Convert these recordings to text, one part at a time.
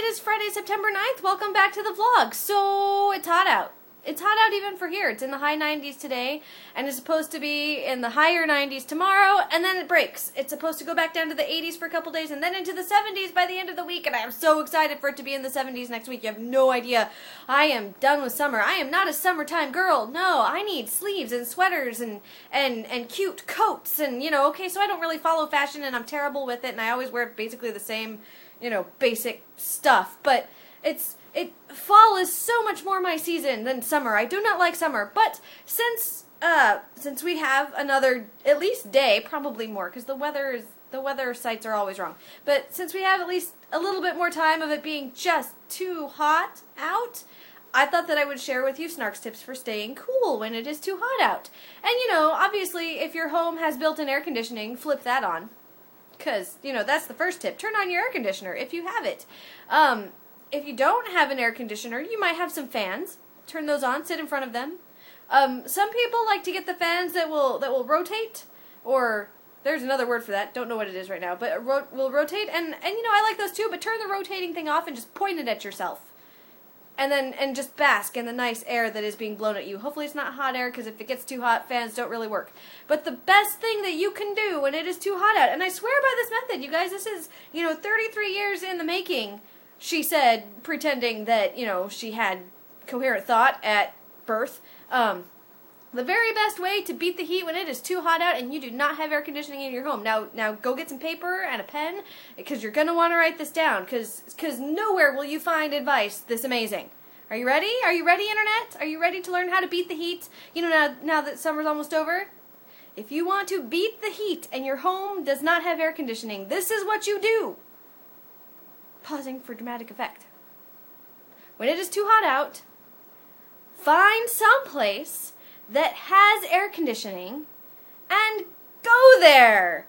is Friday, September 9th. Welcome back to the vlog. So, it's hot out. It's hot out even for here. It's in the high 90s today, and it's supposed to be in the higher 90s tomorrow, and then it breaks. It's supposed to go back down to the 80s for a couple days, and then into the 70s by the end of the week, and I am so excited for it to be in the 70s next week. You have no idea. I am done with summer. I am not a summertime girl. No, I need sleeves and sweaters and cute coats, and, okay, so I don't really follow fashion, and I'm terrible with it, and I always wear basically the same, basic stuff, but fall is so much more my season than summer. I do not like summer, but since we have another at least day, probably more, because the weather sites are always wrong. But since we have at least a little bit more time of it being just too hot out, I thought that I would share with you Snark's tips for staying cool when it is too hot out. And obviously, if your home has built-in air conditioning, flip that on, because that's the first tip. Turn on your air conditioner if you have it. If you don't have an air conditioner, you might have some fans. Turn those on, sit in front of them. Some people like to get the fans that will rotate, or there's another word for that, don't know what it is right now, but will rotate, and I like those too, but turn the rotating thing off and just point it at yourself. And just bask in the nice air that is being blown at you. Hopefully it's not hot air, because if it gets too hot, fans don't really work. But the best thing that you can do when it is too hot out, and I swear by this method, you guys, this is, 33 years in the making, she said, pretending that, she had coherent thought at birth. The very best way to beat the heat when it is too hot out and you do not have air conditioning in your home. Now go get some paper and a pen, because you're going to want to write this down, because nowhere will you find advice this amazing. Are you ready? Are you ready, Internet? Are you ready to learn how to beat the heat? Now that summer's almost over? If you want to beat the heat and your home does not have air conditioning, this is what you do. Pausing for dramatic effect. When it is too hot out, find some place that has air conditioning and go there.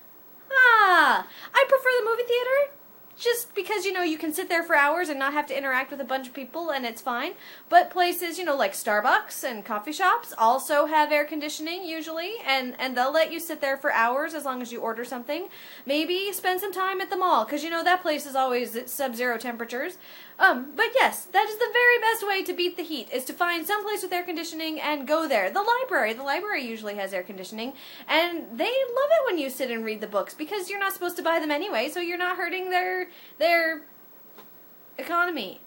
I prefer the movie theater, just because, you can sit there for hours and not have to interact with a bunch of people, and it's fine. But places, like Starbucks and coffee shops also have air conditioning, usually, and they'll let you sit there for hours as long as you order something. Maybe spend some time at the mall, because, that place is always at sub-zero temperatures. But yes, that is the very best way to beat the heat, is to find some place with air conditioning and go there. The library usually has air conditioning, and they love it when you sit and read the books, because you're not supposed to buy them anyway, so you're not hurting their economy.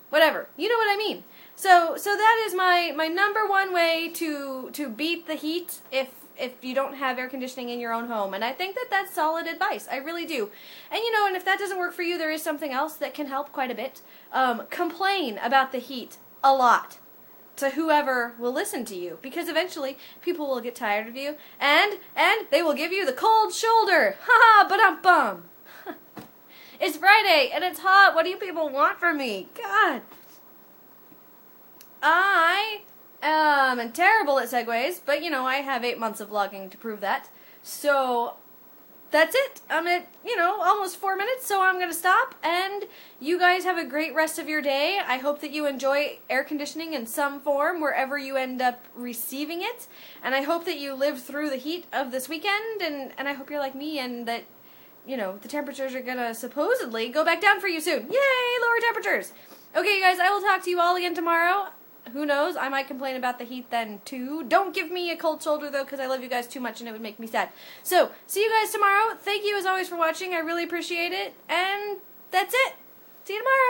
Whatever. You know what I mean. So that is my number one way to beat the heat if you don't have air conditioning in your own home. And I think that that's solid advice. I really do. And and if that doesn't work for you, there is something else that can help quite a bit. Complain about the heat a lot to whoever will listen to you, because eventually people will get tired of you, and they will give you the cold shoulder. Ha ha, ba-dum-bum. It's Friday, and it's hot. What do you people want from me? God. I am terrible at segues, but, I have 8 months of vlogging to prove that. So, that's it. I'm at, almost 4 minutes, so I'm going to stop. And you guys have a great rest of your day. I hope that you enjoy air conditioning in some form, wherever you end up receiving it. And I hope that you live through the heat of this weekend, and I hope you're like me, and that the temperatures are gonna supposedly go back down for you soon. Yay, lower temperatures! Okay, you guys, I will talk to you all again tomorrow. Who knows, I might complain about the heat then, too. Don't give me a cold shoulder, though, because I love you guys too much and it would make me sad. So, see you guys tomorrow. Thank you, as always, for watching. I really appreciate it. And that's it. See you tomorrow.